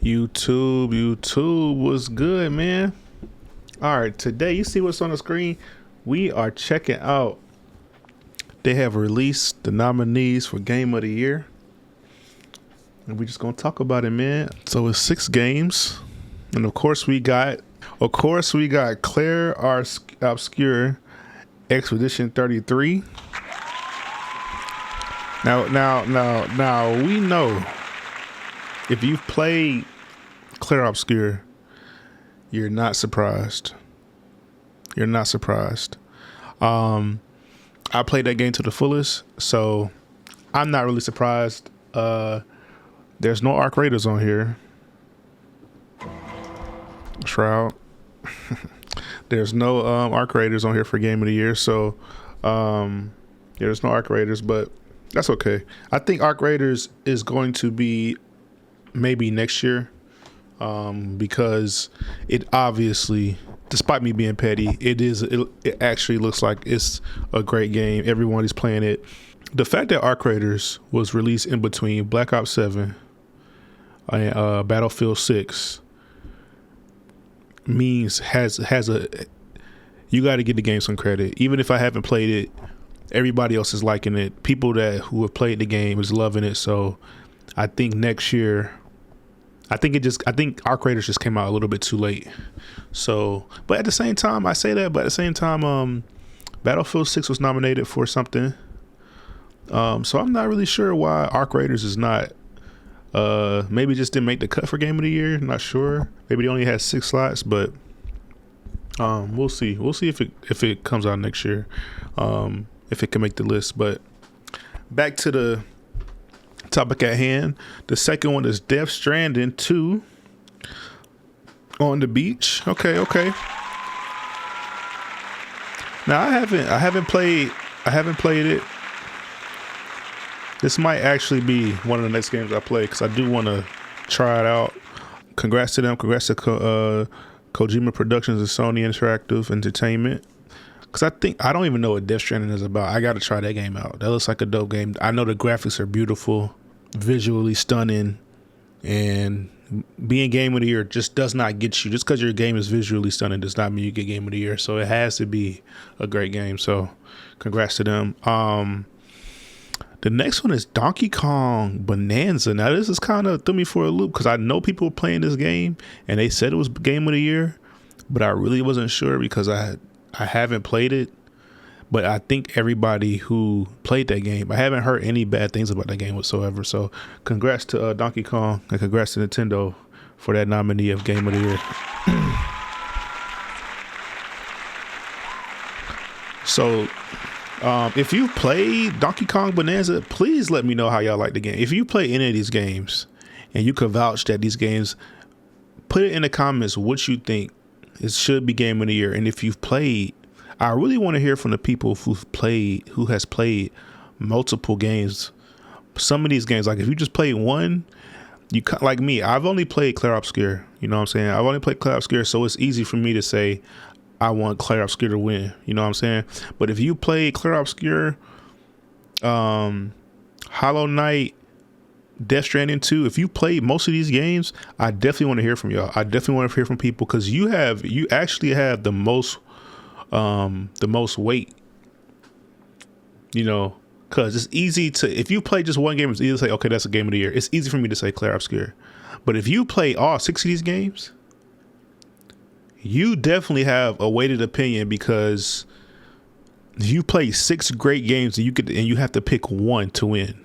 YouTube was good, man. All right, today you see what's on the screen. We are checking out. They have released the nominees for Game of the Year, and we just gonna talk about it, man. So it's 6 games, and of course we got Claire Obscure Expedition 33. Now we know if you've played Claire Obscure, you're not surprised. You're not surprised. I played that game to the fullest, so I'm not really surprised. There's no Arc Raiders on here. Shroud. There's no Arc Raiders on here for Game of the Year, so there's no Arc Raiders, but that's okay. I think Arc Raiders is going to be maybe next year, because it obviously, despite me being petty, it actually looks like it's a great game. Everyone is playing it. The fact that Arc Raiders was released in between Black Ops 7 and Battlefield 6 means you got to give the game some credit. Even if I haven't played it, everybody else is liking it. People who have played the game is loving it. So I think next year, I think Arc Raiders just came out a little bit too late. So, but at the same time, I say that, but at the same time, Battlefield 6 was nominated for something. So I'm not really sure why Arc Raiders is not, maybe just didn't make the cut for Game of the Year. Not sure. Maybe they only had 6 slots, but we'll see. We'll see if it comes out next year, if it can make the list. But back to the topic at hand. The second one is Death Stranding 2 on the beach. Okay. Now I haven't played it. This might actually be one of the next games I play because I do want to try it out. Congrats to them. Congrats to Kojima Productions and Sony Interactive Entertainment. Because I don't even know what Death Stranding is about. I got to try that game out. That looks like a dope game. I know the graphics are beautiful, visually stunning, and being Game of the Year just does not get you. Just because your game is visually stunning does not mean you get Game of the Year. So it has to be a great game. So congrats to them. The next one is Donkey Kong Bonanza. Now this is kind of threw me for a loop because I know people were playing this game and they said it was Game of the Year, but I really wasn't sure because I haven't played it. But I think everybody who played that game, I haven't heard any bad things about that game whatsoever. So congrats to Donkey Kong and congrats to Nintendo for that nominee of Game of the Year. So if you played Donkey Kong Bonanza, please let me know how y'all like the game. If you play any of these games and you can vouch that these games, put it in the comments what you think it should be Game of the Year. And if you've played, I really want to hear from the people who has played multiple games. Some of these games, like if you just played one, like me, I've only played Claire Obscure. You know what I'm saying? I've only played Claire Obscure, so it's easy for me to say I want Claire Obscure to win. You know what I'm saying? But if you played Claire Obscure, Hollow Knight, Death Stranding 2, if you played most of these games, I definitely want to hear from y'all. I definitely want to hear from people because you actually have the most weight, you know, because it's easy to, if you play just one game, it's easy to say, okay, that's a Game of the Year. It's easy for me to say Claire Obscure. But if you play all 6 of these games, you definitely have a weighted opinion because you play 6 great games and you have to pick one to win.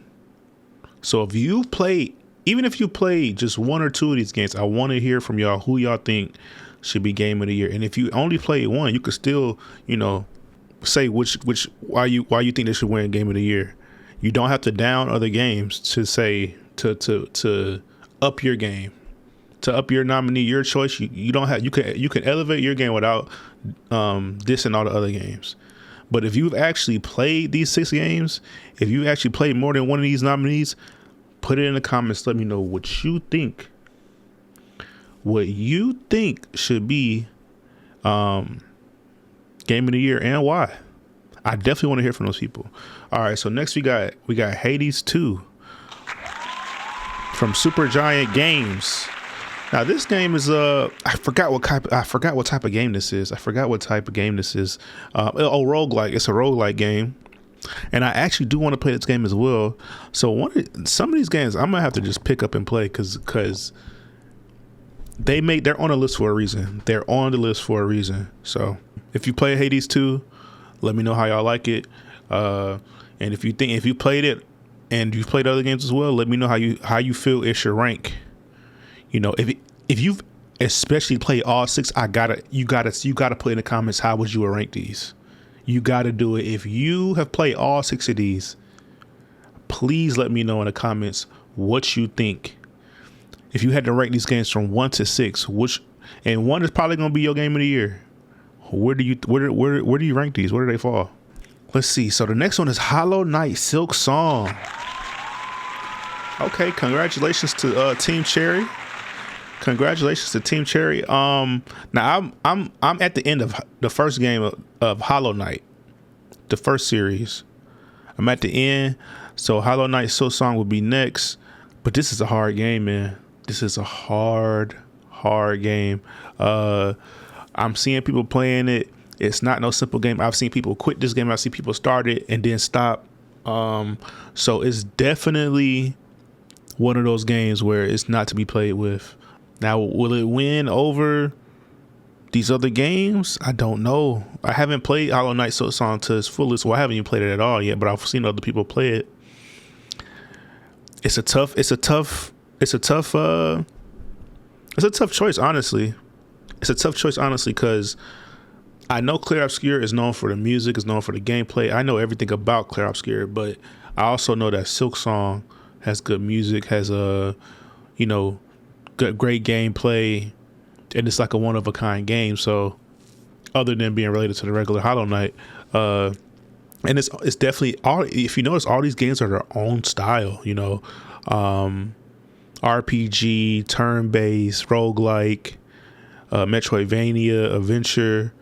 So if you play, even if you play just 1 or 2 of these games, I want to hear from y'all who y'all think should be Game of the Year. And if you only play one, you could still, you know, say why you think they should win Game of the Year. You don't have to down other games to say to up your game, to up your nominee, your choice. You don't have, you can elevate your game without dissing all the other games. But if you've actually played these 6 games, if you actually played more than one of these nominees, put it in the comments. Let me know what you think. What you think should be Game of the Year and why. I definitely want to hear from those people. All right, so next we got Hades 2 from Supergiant Games. Now this game is I forgot what type of game this is. Roguelike. It's a roguelike game. And I actually do want to play this game as well. So some of these games I'm gonna have to just pick up and play because they're on a list for a reason. They're on the list for a reason. So if you play Hades 2, let me know how y'all like it. And if you played it and you've played other games as well, let me know how you feel it should rank. You know, if you've especially played all 6, you gotta put in the comments how would you rank these. You gotta do it. If you have played all 6 of these, please let me know in the comments what you think. If you had to rank these games from 1 to 6, and 1 is probably gonna be your game of the year. Where do you rank these? Where do they fall? Let's see. So the next one is Hollow Knight Silk Song. Okay, congratulations to Team Cherry. Congratulations to Team Cherry. Now I'm at the end of the first game of Hollow Knight, the first series. I'm at the end, so Hollow Knight Silk Song will be next. But this is a hard game, man. This is a hard game. I'm seeing people playing it. It's not no simple game. I've seen people quit this game. I've seen people start it and then stop. So it's definitely one of those games where it's not to be played with. Now, will it win over these other games? I don't know. I haven't played Hollow Knight Silk Song to its fullest. Well, I haven't even played it at all yet, but I've seen other people play it. It's a tough choice, honestly. It's a tough choice, honestly, because I know Clear Obscure is known for the music, is known for the gameplay. I know everything about Clear Obscure, but I also know that Silk Song has good music, has great gameplay, and it's like a one-of-a-kind game. So other than being related to the regular Hollow Knight, and it's definitely all, if you notice, all these games are their own style, RPG, turn-based, roguelike, Metroidvania, adventure.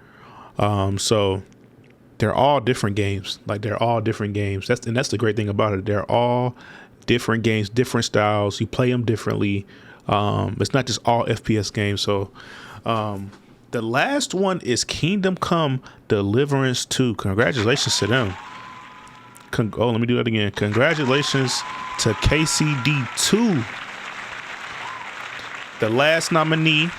So they're all different games. That's the great thing about it. They're all different games, different styles. You play them differently. It's not just all FPS games. So the last one is Kingdom Come Deliverance 2. Congratulations to them. Let me do that again. Congratulations to KCD2, the last nominee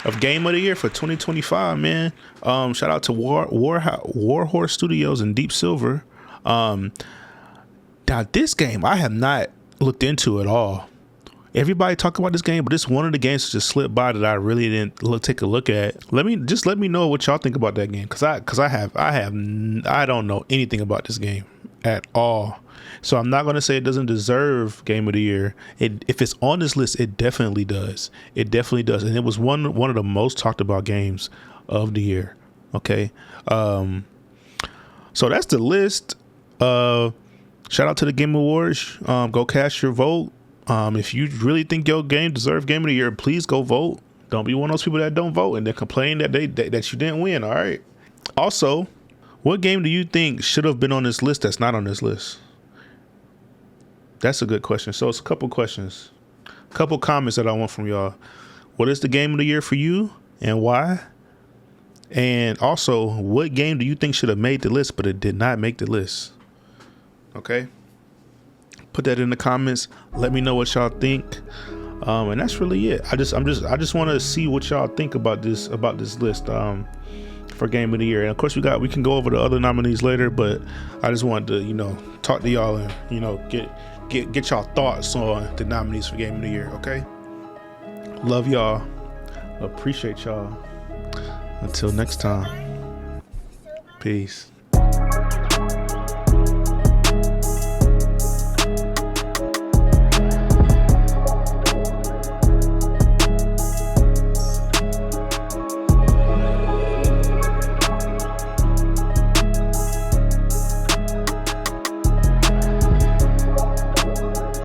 of Game of the Year for 2025, man. Shout out to Warhorse Studios and Deep Silver. Now this game I have not looked into at all. Everybody talk about this game, but it's one of the games that just slipped by that I really didn't take a look at. Let me know what y'all think about that game, because I don't know anything about this game at all. So I'm not gonna say it doesn't deserve Game of the Year. If it's on this list, it definitely does. It definitely does, and it was one of the most talked about games of the year. Okay, so that's the list. Shout out to the Game Awards. Go cast your vote. If you really think your game deserves Game of the Year, please go vote. Don't be one of those people that don't vote and then complain that that you didn't win. All right. Also, what game do you think should have been on this list that's not on this list? That's a good question. So it's a couple questions, a couple comments that I want from y'all. What is the game of the year for you and why? And also, what game do you think should have made the list but it did not make the list? Okay. Put that in the comments. Let me know what y'all think. And that's really it. I just want to see what y'all think about this list for Game of the Year. And of course we can go over the other nominees later, but I just wanted to, talk to y'all and, get y'all thoughts on the nominees for Game of the Year. Okay. Love y'all. Appreciate y'all. Until next time. Peace.